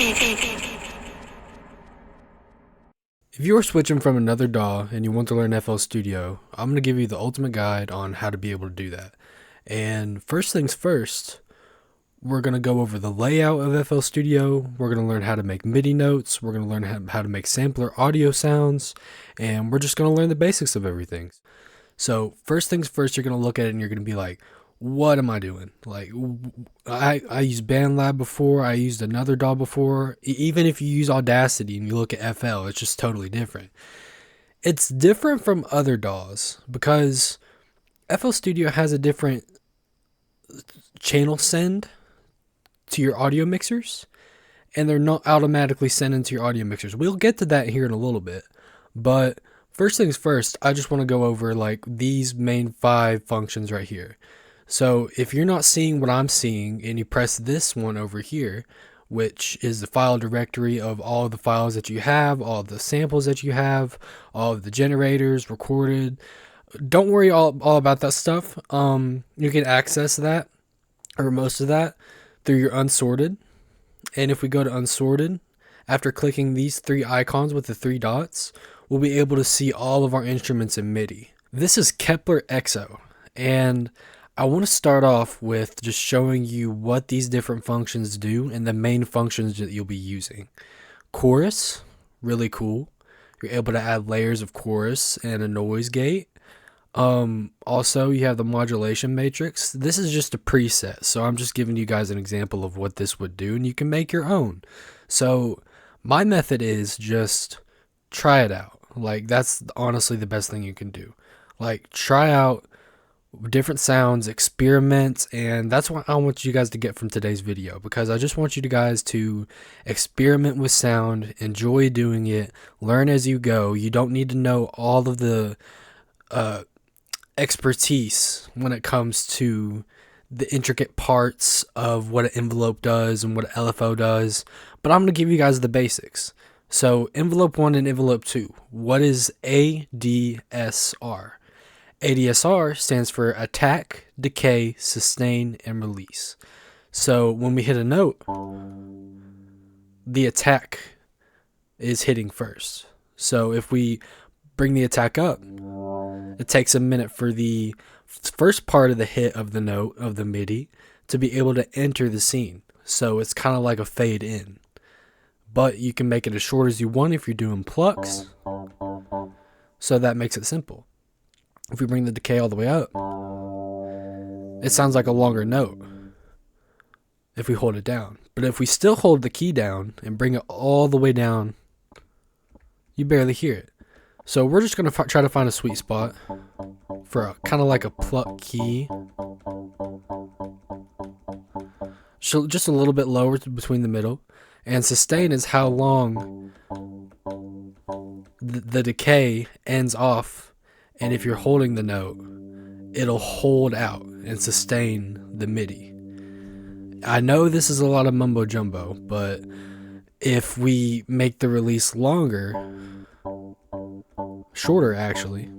If you are switching from another DAW and you want to learn FL Studio, I'm going to give you the ultimate guide on how to be able to do that. And first things first, we're going to go over the layout of FL Studio. We're going to learn how to make MIDI notes. We're going to learn how to make sampler audio sounds. And we're just going to learn the basics of everything. So first things first, you're going to look at it and you're going to be like, what am I doing? Like, I used BandLab before. I used another DAW before. Even if you use Audacity and you look at FL, it's just totally different. It's different from other DAWs because FL Studio has a different channel send to your audio mixers, and they're not automatically sent into your audio mixers. We'll get to that here in a little bit, but first things first, I just want to go over like these main 5 functions right here. So if you're not seeing what I'm seeing and you press this one over here, which is the file directory of all of the files that you have, all of the samples that you have, all of the generators recorded, don't worry all about that stuff. You can access that or most of that through your unsorted. And if we go to unsorted, after clicking these 3 icons with the 3 dots, we'll be able to see all of our instruments in MIDI. This is Kepler EXO, and I want to start off with just showing you what these different functions do and the main functions that you'll be using. Chorus, really cool. You're able to add layers of chorus and a noise gate. Also, you have the modulation matrix. This is just a preset, so I'm just giving you guys an example of what this would do, and you can make your own. So my method is just try it out. Like, that's honestly the best thing you can do. Like, try out different sounds, experiment, and that's what I want you guys to get from today's video, because I just want you guys to experiment with sound, enjoy doing it, learn as you go. You don't need to know all of the expertise when it comes to the intricate parts of what an envelope does and what an LFO does, but I'm going to give you guys the basics. So envelope 1 and envelope 2, what is ADSR? ADSR stands for attack, decay, sustain, and release. So when we hit a note, the attack is hitting first. So if we bring the attack up, it takes a minute for the first part of the hit of the note of the MIDI to be able to enter the scene. So it's kind of like a fade in. But you can make it as short as you want if you're doing plucks. So that makes it simple. If we bring the decay all the way up, it sounds like a longer note if we hold it down. But if we still hold the key down and bring it all the way down, you barely hear it. So we're just going to try to find a sweet spot for a kind of like a pluck key. So just a little bit lower between the middle. And sustain is how long the decay ends off. And if you're holding the note, it'll hold out and sustain the MIDI. I know this is a lot of mumbo jumbo, but if we make the release shorter actually,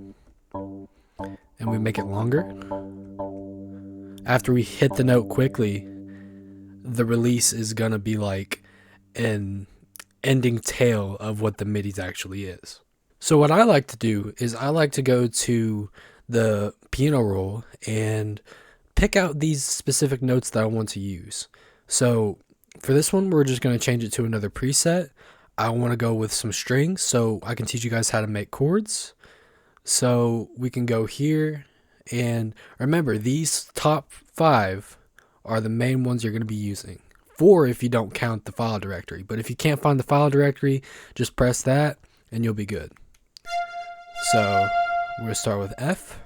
and we make it longer, after we hit the note quickly, the release is gonna be like an ending tail of what the MIDI actually is. So what I like to do is I like to go to the piano roll and pick out these specific notes that I want to use. So for this one, we're just going to change it to another preset. I want to go with some strings so I can teach you guys how to make chords. So we can go here, and remember, these top 5 are the main ones you're going to be using. 4 if you don't count the file directory. But if you can't find the file directory, just press that and you'll be good. So we're going to start with F.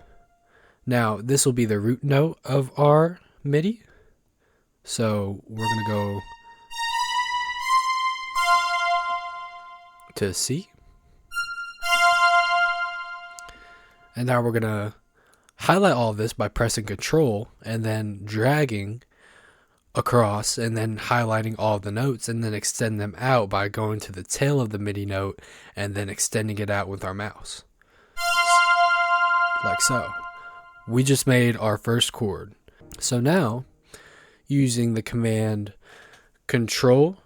Now this will be the root note of our MIDI. So we're going to go to C. And now we're going to highlight all of this by pressing Control and then dragging across and then highlighting all of the notes, and then extend them out by going to the tail of the MIDI note and then extending it out with our mouse. Like so. We just made our first chord. So now, using the command Control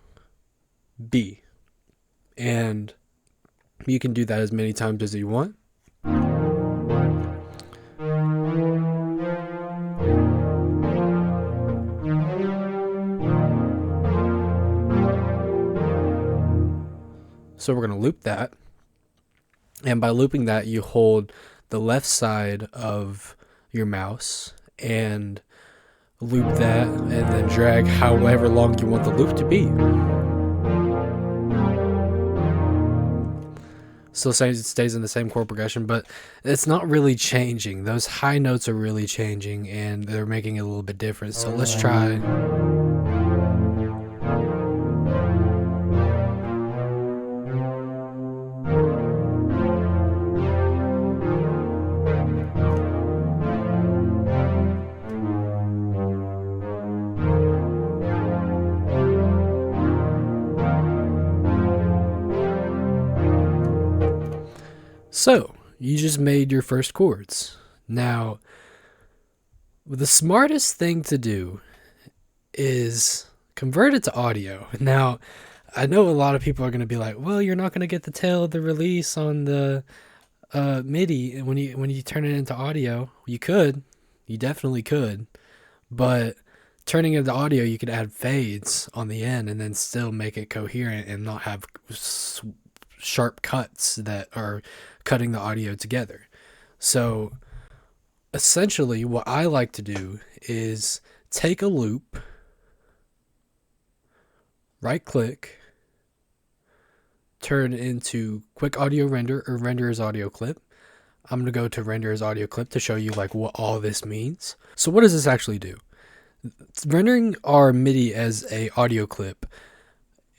B. And you can do that as many times as you want. So we're going to loop that. And by looping that, you hold the left side of your mouse and loop that, and then drag however long you want the loop to be. Still stays in the same chord progression, but it's not really changing. Those high notes are really changing, and they're making it a little bit different. So let's try. So, you just made your first chords. Now, the smartest thing to do is convert it to audio. Now, I know a lot of people are going to be like, well, you're not going to get the tail of the release on the MIDI when you turn it into audio. You definitely could, but turning it into audio, you could add fades on the end and then still make it coherent and not have sharp cuts that are cutting the audio together. So essentially what I like to do is take a loop, right click, turn it into quick audio render or render as audio clip. I'm going to go to render as audio clip to show you like what all this means. So what does this actually do? Rendering our MIDI as a audio clip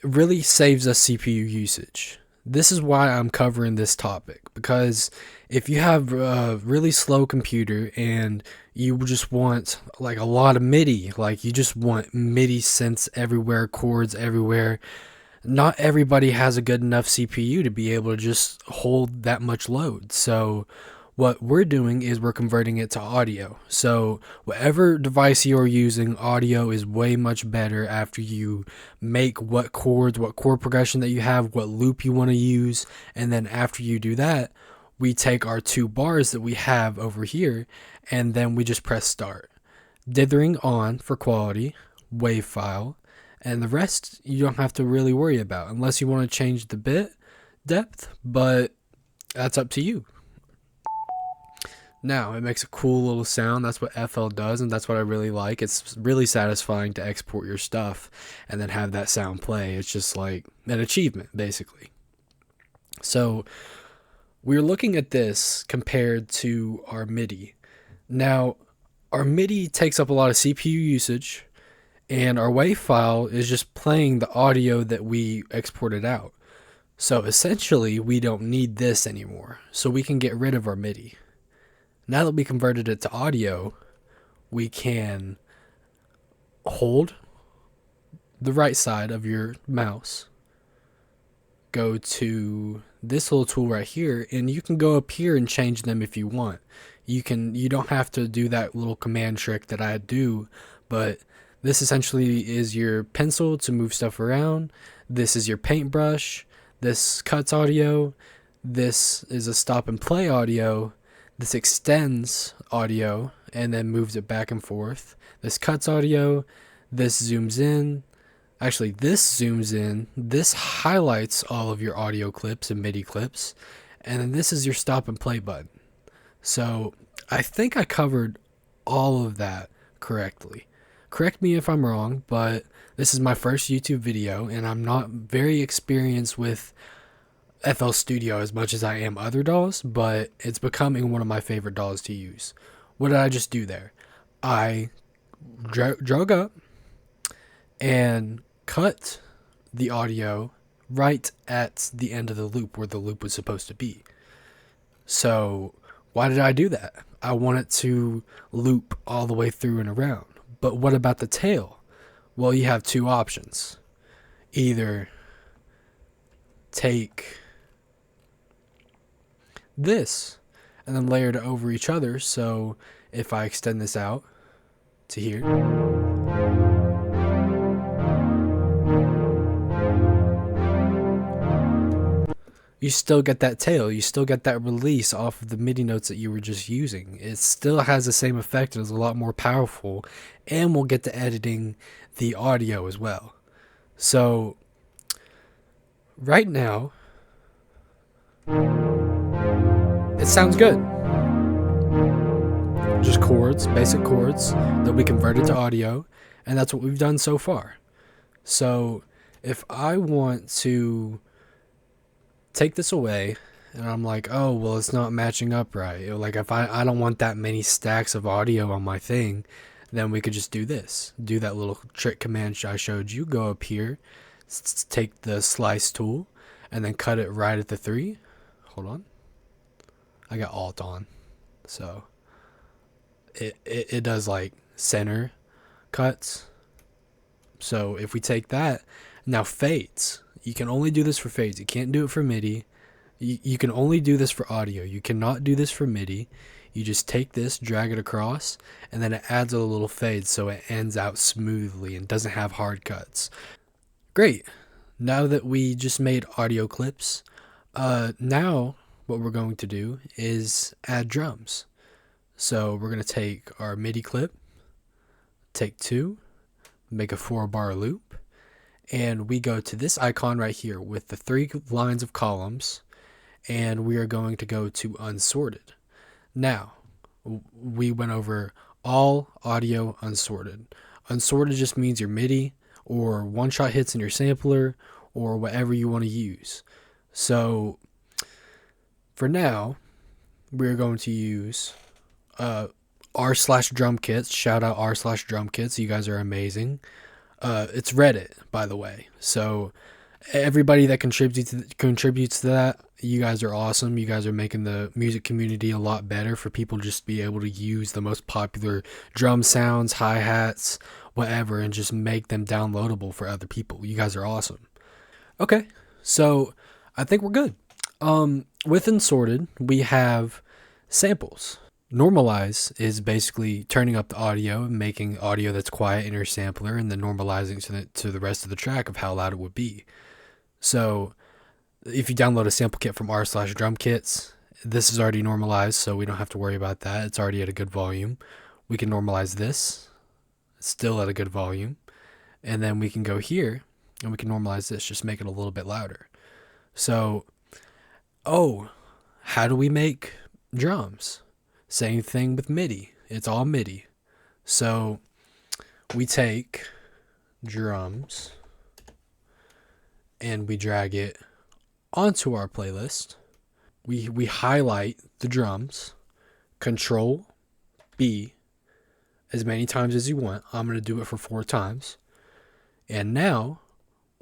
really saves us CPU usage. This is why I'm covering this topic, because if you have a really slow computer and you just want like a lot of MIDI, like you just want MIDI synths everywhere, chords everywhere, not everybody has a good enough CPU to be able to just hold that much load. So what we're doing is we're converting it to audio. So whatever device you're using, audio is way much better after you make what chords, what chord progression that you have, what loop you want to use. And then after you do that, we take our 2 bars that we have over here and then we just press start. Dithering on for quality, wave file, and the rest you don't have to really worry about unless you want to change the bit depth, but that's up to you. Now, it makes a cool little sound. That's what FL does, and that's what I really like. It's really satisfying to export your stuff and then have that sound play. It's just like an achievement, basically. So, we're looking at this compared to our MIDI. Now, our MIDI takes up a lot of CPU usage, and our WAV file is just playing the audio that we exported out. So, essentially, we don't need this anymore. So, we can get rid of our MIDI. Now that we converted it to audio, we can hold the right side of your mouse, go to this little tool right here, and you can go up here and change them if you want. You don't have to do that little command trick that I do, but this essentially is your pencil to move stuff around. This is your paintbrush. This cuts audio. This is a stop and play audio. This extends audio and then moves it back and forth. This cuts audio. This zooms in. Actually, this zooms in. This highlights all of your audio clips and MIDI clips. And then this is your stop and play button. So I think I covered all of that correctly. Correct me if I'm wrong, but this is my first YouTube video and I'm not very experienced with FL Studio as much as I am other DAWs, but it's becoming one of my favorite DAWs to use. What did I just do there? I drug up and cut the audio right at the end of the loop where the loop was supposed to be. So why did I do that? I want it to loop all the way through and around. But what about the tail? Well, you have 2 options. Either take this and then layer it over each other. So if I extend this out to here, you still get that tail. You still get that release off of the MIDI notes that you were just using. It still has the same effect. It's a lot more powerful, and we'll get to editing the audio as well. So right now, it sounds good. Just chords, basic chords that we converted to audio, and that's what we've done so far. So if I want to take this away and I'm like, oh, well, it's not matching up right. Like if I don't want that many stacks of audio on my thing, then we could just do this. Do that little trick command I showed you. Go up here, take the slice tool, and then cut it right at the 3. Hold on. I got Alt on. So it does like center cuts. So if we take that, now fades. You can only do this for fades. You can't do it for MIDI. You can only do this for audio. You cannot do this for MIDI. You just take this, drag it across, and then it adds a little fade so it ends out smoothly and doesn't have hard cuts. Great. Now that we just made audio clips, now what we're going to do is add drums. So we're going to take our MIDI clip, take 2, make a 4-bar loop, and we go to this icon right here with the 3 lines of columns, and we are going to go to unsorted. Now, we went over all audio unsorted. Unsorted just means your MIDI or one-shot hits in your sampler or whatever you want to use. So for now, we're going to use r/drum kits. Shout out r/drum kits. You guys are amazing. It's Reddit, by the way. So everybody that contributes to that, you guys are awesome. You guys are making the music community a lot better for people just to be able to use the most popular drum sounds, hi-hats, whatever, and just make them downloadable for other people. You guys are awesome. Okay, so I think we're good. With unsorted, we have samples. Normalize is basically turning up the audio and making audio that's quiet in your sampler and then normalizing to the rest of the track of how loud it would be. So if you download a sample kit from r/drum kits, this is already normalized, so we don't have to worry about that. It's already at a good volume. We can normalize this. It's still at a good volume. And then we can go here and we can normalize this, just make it a little bit louder. So, how do we make drums? Same thing with MIDI. It's all MIDI. So we take drums and we drag it onto our playlist. We highlight the drums, Control B as many times as you want. I'm going to do it for 4 times. And now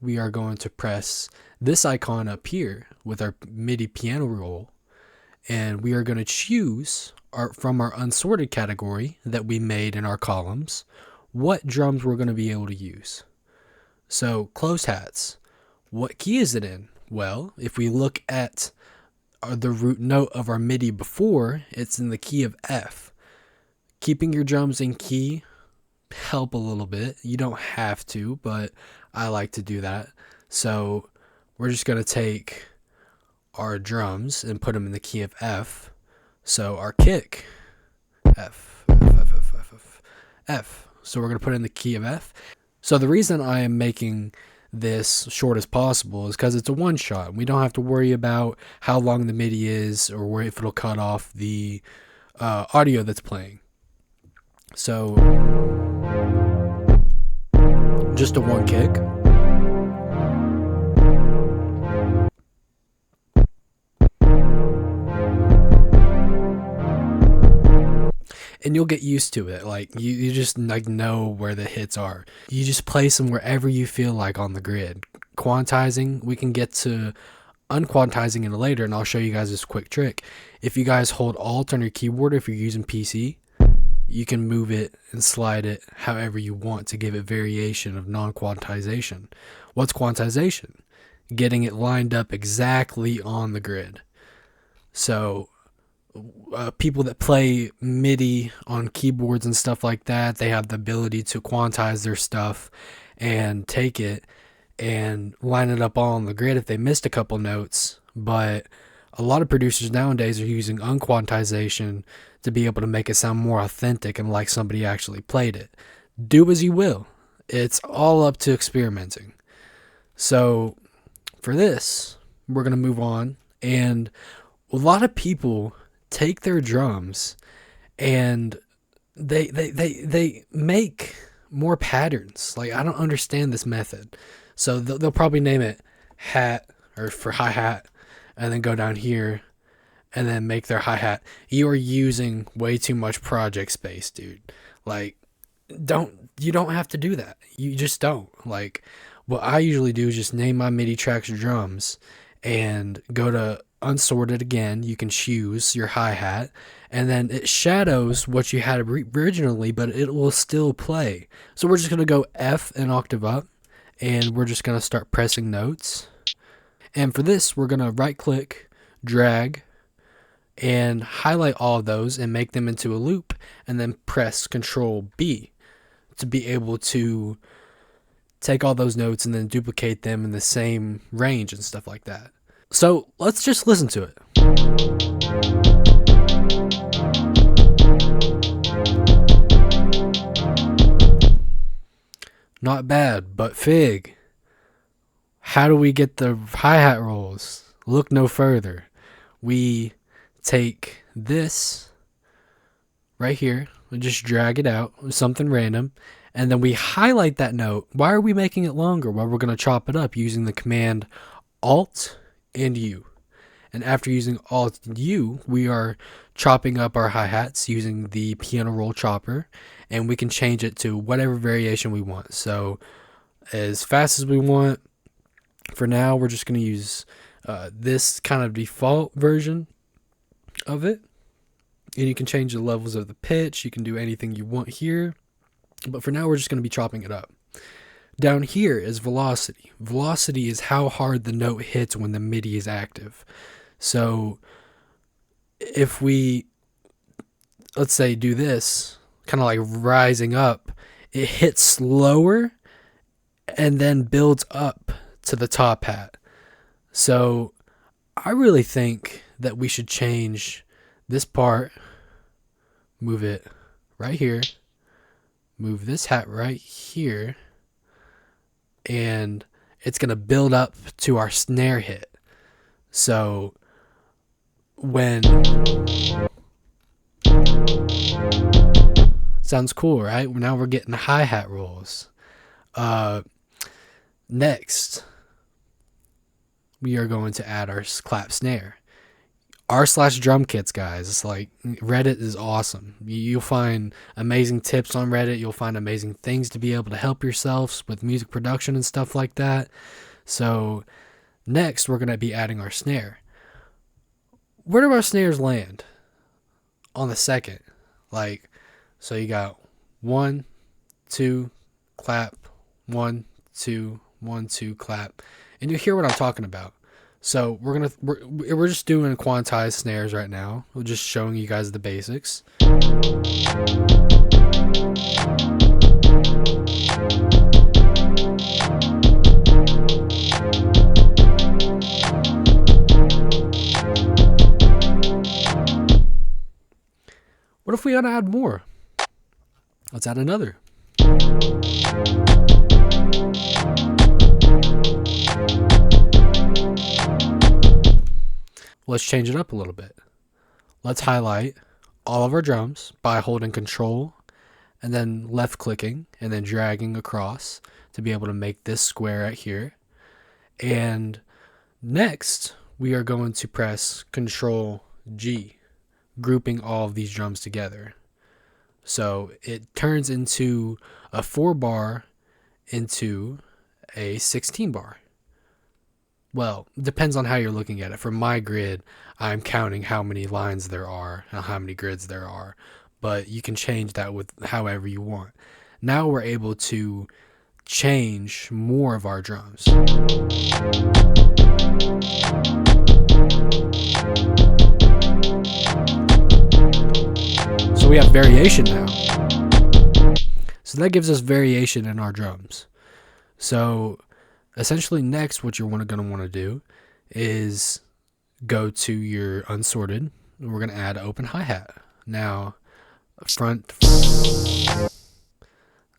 we are going to press this icon up here with our MIDI piano roll, and we are going to choose from our unsorted category that we made in our columns what drums we're going to be able to use. So closed hats, what key is it in? Well, if we look at the root note of our MIDI before, it's in the key of F. Keeping your drums in key help a little bit. You don't have to, but I like to do that. So we're just going to take our drums and put them in the key of F. So our kick, F, F, F, F, F, F, F. So we're going to put it in the key of F. So the reason I am making this short as possible is because it's a one shot. We don't have to worry about how long the MIDI is or where if it'll cut off the audio that's playing. So just a one kick. And you'll get used to it. Like you just like know where the hits are. You just place them wherever you feel like on the grid. Quantizing, we can get to unquantizing it later, and I'll show you guys this quick trick. If you guys hold Alt on your keyboard, if you're using PC, you can move it and slide it however you want to give it variation of non-quantization. What's quantization? Getting it lined up exactly on the grid. So people that play MIDI on keyboards and stuff like that, they have the ability to quantize their stuff and take it and line it up all on the grid if they missed a couple notes. but a lot of producers nowadays are using unquantization to be able to make it sound more authentic and like somebody actually played it. Do as you will. It's all up to experimenting. So for this, we're going to move on. And a lot of people take their drums and they make more patterns. Like, I don't understand this method. So they'll probably name it hat or for hi-hat and then go down here and then make their hi-hat. You are using way too much project space, dude. Like, you don't have to do that. You just don't. Like, what I usually do is just name my MIDI tracks drums and go to unsorted again. You can choose your hi-hat and then it shadows what you had originally, but it will still play. So we're just going to go F an octave up and we're just going to start pressing notes. And for this, we're going to right click, drag, and highlight all of those and make them into a loop and then press Control B to be able to take all those notes and then duplicate them in the same range and stuff like that. So let's just listen to it. Not bad, but Fig, how do we get the hi-hat rolls? Look no further. We take this right here, we just drag it out, something random, and then we highlight that note. Why are we making it longer? Well, we're going to chop it up using the command Alt and U. And after using Alt and U, we are chopping up our hi-hats using the piano roll chopper, and we can change it to whatever variation we want. So as fast as we want. For now, we're just going to use this kind of default version of it. And you can change the levels of the pitch. You can do anything you want here. But for now, we're just going to be chopping it up. Down here is velocity. Velocity is how hard the note hits when the MIDI is active. So if we, let's say, do this, kind of like rising up, it hits slower and then builds up to the top hat. So I really think that we should change this part, move it right here, move this hat right here, and it's going to build up to our snare hit. So when, sounds cool, right? Now we're getting hi-hat rolls. Next, we are going to add our clap snare. r/drum kits, guys. It's like, Reddit is awesome. You'll find amazing tips on Reddit. You'll find amazing things to be able to help yourselves with music production and stuff like that. So next, we're going to be adding our snare. Where do our snares land? On the second. Like, so you got 1, 2, clap, 1, 2, 1, 2, clap. And you hear what I'm talking about. So we're just doing quantized snares right now. We're just showing you guys the basics. What if we want to add more? Let's add another. Let's change it up a little bit. Let's highlight all of our drums by holding Control and then left clicking and then dragging across to be able to make this square right here. And next, we are going to press Control G, grouping all of these drums together. So it turns into a 4-bar into a 16-bar. Well, depends on how you're looking at it. For my grid, I'm counting how many lines there are and how many grids there are. But you can change that with however you want. Now we're able to change more of our drums. So we have variation now. So that gives us variation in our drums. So essentially next, what you're going to want to do is go to your unsorted, and we're going to add open hi-hat. Now, front.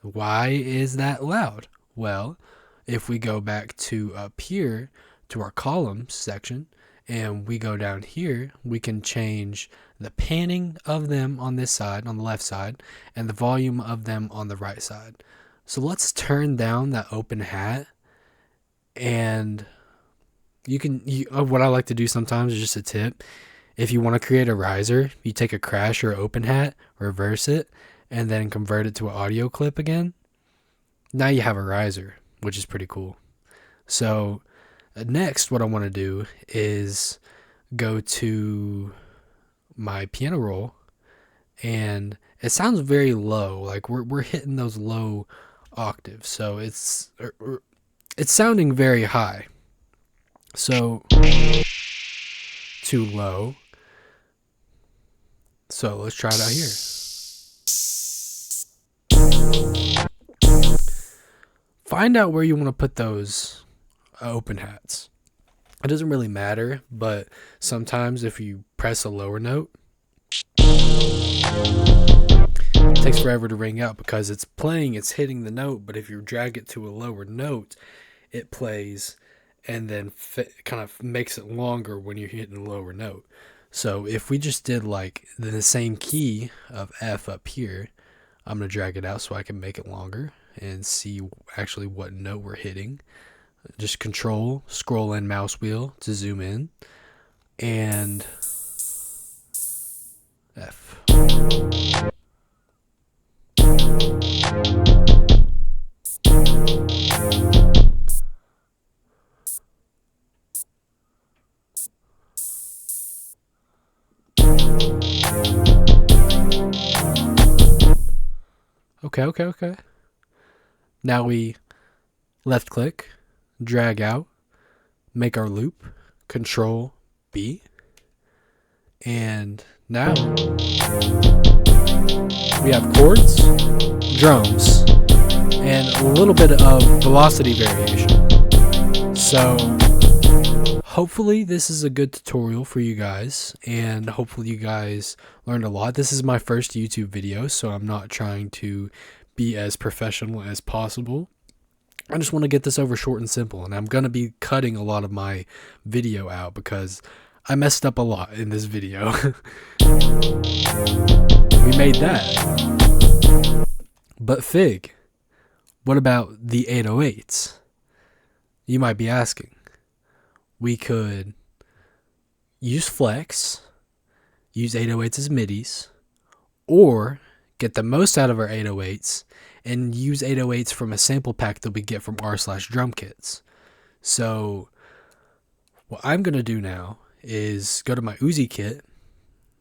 Why is that loud? Well, if we go back to up here to our columns section and we go down here, we can change the panning of them on this side, on the left side, and the volume of them on the right side. So let's turn down that open hat, and what I like to do sometimes is just a tip. If you want to create a riser, you take a crash or open hat, reverse it, and then convert it to an audio clip again. Now you have a riser, which is pretty cool. So next, what I want to do is go to my piano roll, and it sounds very low. Like we're hitting those low octaves, so it's sounding very high. So too low. So let's try it out here. Find out where you want to put those open hats. It doesn't really matter, but sometimes if you press a lower note, it takes forever to ring out because it's playing, it's hitting the note, but if you drag it to a lower note, it plays and then kind of makes it longer when you're hitting a lower note. So if we just did like the same key of F up here, I'm going to drag it out so I can make it longer and see actually what note we're hitting. Just control, scroll in mouse wheel to zoom in, and F. Okay. Now we left click, drag out, make our loop, control B, and now we have chords, drums, and a little bit of velocity variation. So hopefully this is a good tutorial for you guys, and hopefully you guys learned a lot. This is my first YouTube video, so I'm not trying to be as professional as possible. I just want to get this over short and simple, and I'm going to be cutting a lot of my video out because I messed up a lot in this video. We made that. But Fig, what about the 808s? You might be asking. We could use Flex, use 808s as MIDIs, or get the most out of our 808s and use 808s from a sample pack that we get from r/drumkits. So what I'm going to do now is go to my Uzi kit.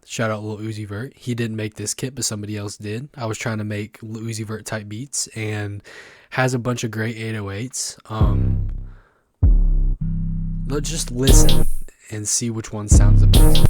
Shout out Lil Uzi Vert. He didn't make this kit, but somebody else did. I was trying to make Lil Uzi Vert type beats and has a bunch of great 808s. Let's just listen and see which one sounds the best.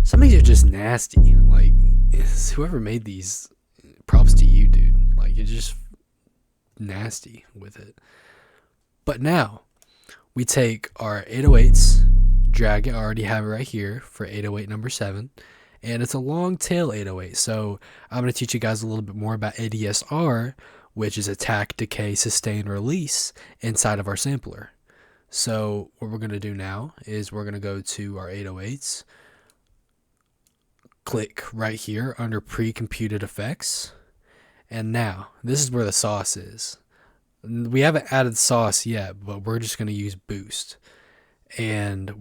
Some of these are just nasty. Like, whoever made these, props to you, dude. Like, you're just nasty with it. But now we take our 808s, drag it. I already have it right here for 808 number 7, and it's a long tail 808. So I'm going to teach you guys a little bit more about ADSR, which is attack, decay, sustain, release inside of our sampler. So what we're going to do now is we're going to go to our 808s, click right here under pre-computed effects, and now this is where the sauce is. We haven't added sauce yet, but we're just going to use boost. And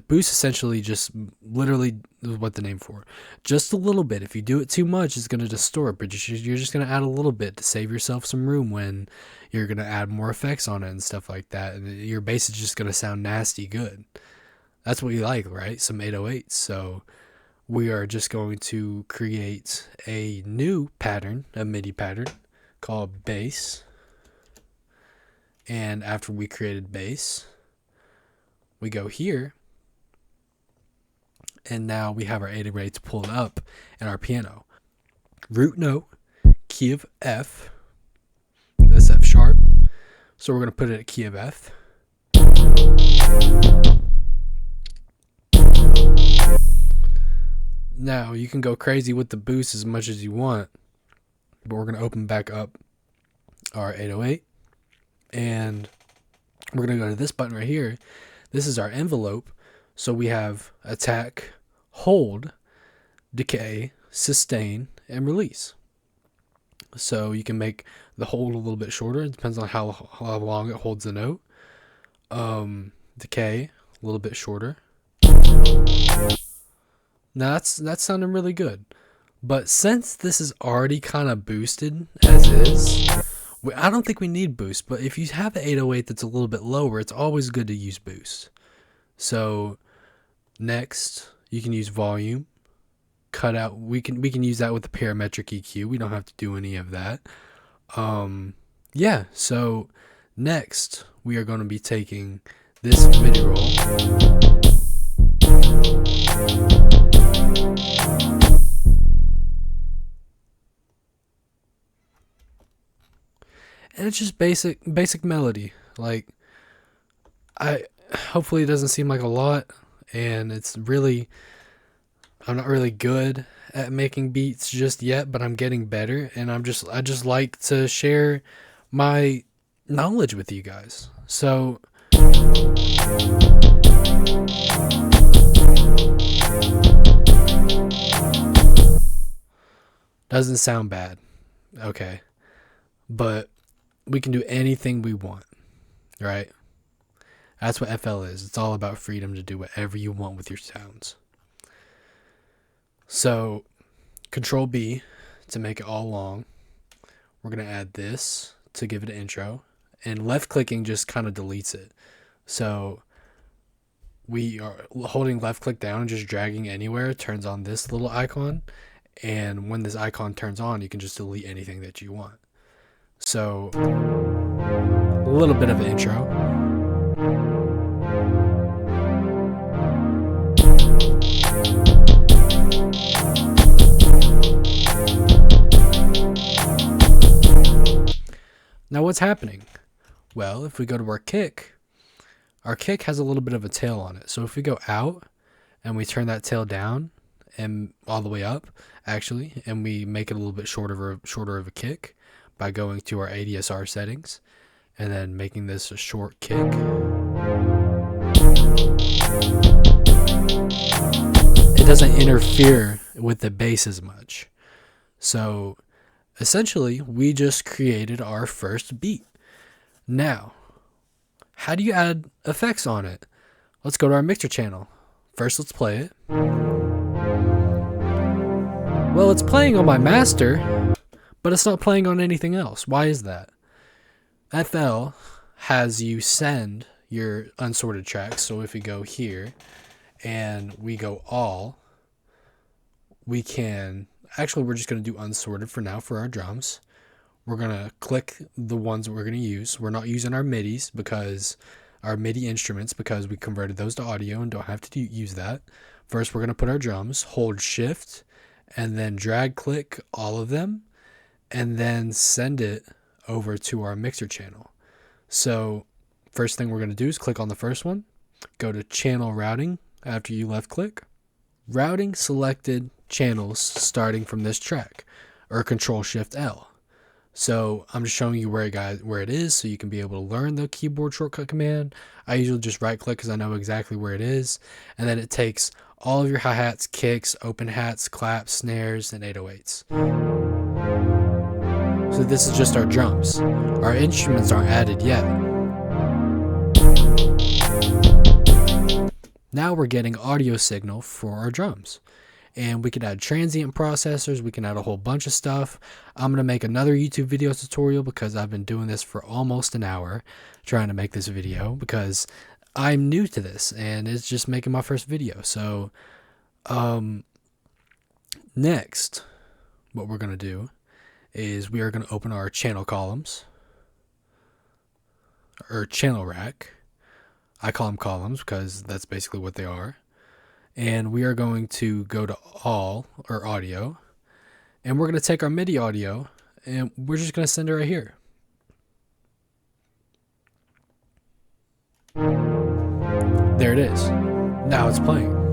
boost essentially just literally is what the name for. Just a little bit. If you do it too much, it's going to distort, but you're just going to add a little bit to save yourself some room when you're going to add more effects on it and stuff like that. And your bass is just going to sound nasty good. That's what you like, right? Some 808s. So we are just going to create a new pattern, a MIDI pattern called bass. And after we created bass, we go here, and now we have our 808s pulled up in our piano. Root note, key of F. That's F sharp. So we're going to put it at key of F. Now you can go crazy with the boost as much as you want, but we're going to open back up our 808, and we're going to go to this button right here. This is our envelope. So we have attack, hold, decay, sustain, and release. So you can make the hold a little bit shorter. It depends on how long it holds the note. Decay, a little bit shorter. Now that's sounding really good. But since this is already kind of boosted as is, I don't think we need boost. But if you have an 808 that's a little bit lower, it's always good to use boost. So next, you can use volume. Cut out. We can use that with the parametric EQ. We don't have to do any of that. Yeah. So next, we are going to be taking this MIDI roll. And it's just basic melody. Like, hopefully it doesn't seem like a lot, and I'm not really good at making beats just yet, but I'm getting better, and I just like to share my knowledge with you guys. So doesn't sound bad. Okay. But we can do anything we want, right? That's what FL is. It's all about freedom to do whatever you want with your sounds. So, Control B to make it all long. We're going to add this to give it an intro. And left clicking just kind of deletes it. So, we are holding left click down and just dragging anywhere turns on this little icon. And when this icon turns on, you can just delete anything that you want. So, a little bit of an intro. Now what's happening? Well, if we go to our kick has a little bit of a tail on it. So if we go out and we turn that tail down and all the way up, actually, and we make it a little bit shorter of a kick, by going to our ADSR settings and then making this a short kick. It doesn't interfere with the bass as much. So essentially, we just created our first beat. Now, how do you add effects on it? Let's go to our mixer channel. First, let's play it. Well, it's playing on my master, but it's not playing on anything else. Why is that? FL has you send your unsorted tracks. So if we go here and we go all, we can, actually we're just going to do unsorted for now for our drums. We're going to click the ones that we're going to use. We're not using our MIDIs because our MIDI instruments, because we converted those to audio and don't have to use that. First, we're going to put our drums, hold shift, and then drag click all of them, and then send it over to our mixer channel. So first thing we're going to do is click on the first one, go to channel routing after you left click, routing selected channels starting from this track, or Control Shift L. So I'm just showing you where it is so you can be able to learn the keyboard shortcut command. I usually just right click because I know exactly where it is, and then it takes all of your hi-hats, kicks, open hats, claps, snares, and 808s. So this is just our drums. Our instruments aren't added yet. Now we're getting audio signal for our drums. And we can add transient processors. We can add a whole bunch of stuff. I'm going to make another YouTube video tutorial because I've been doing this for almost an hour trying to make this video because I'm new to this and it's just making my first video. So next, what we're going to do is we are going to open our channel columns. or channel rack. I call them columns because that's basically what they are. And we are going to go to all, or audio, and we're going to take our MIDI audio and we're just going to send it right here. There it is. Now it's playing.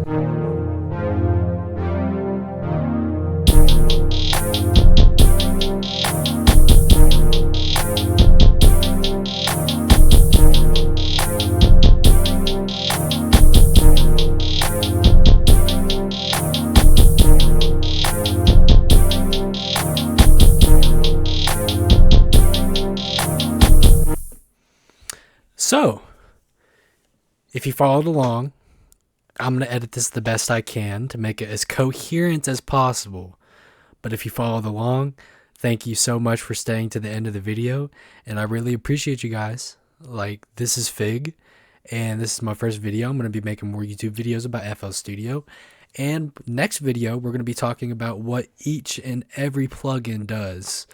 So, if you followed along, I'm going to edit this the best I can to make it as coherent as possible. But if you followed along, thank you so much for staying to the end of the video. And I really appreciate you guys. Like, this is Fig, and this is my first video. I'm going to be making more YouTube videos about FL Studio. And next video, we're going to be talking about what each and every plugin does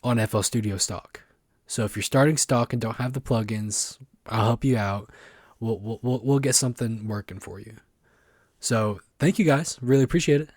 on FL Studio stock. So if you're starting stock and don't have the plugins, I'll help you out. We'll get something working for you. So thank you guys. Really appreciate it.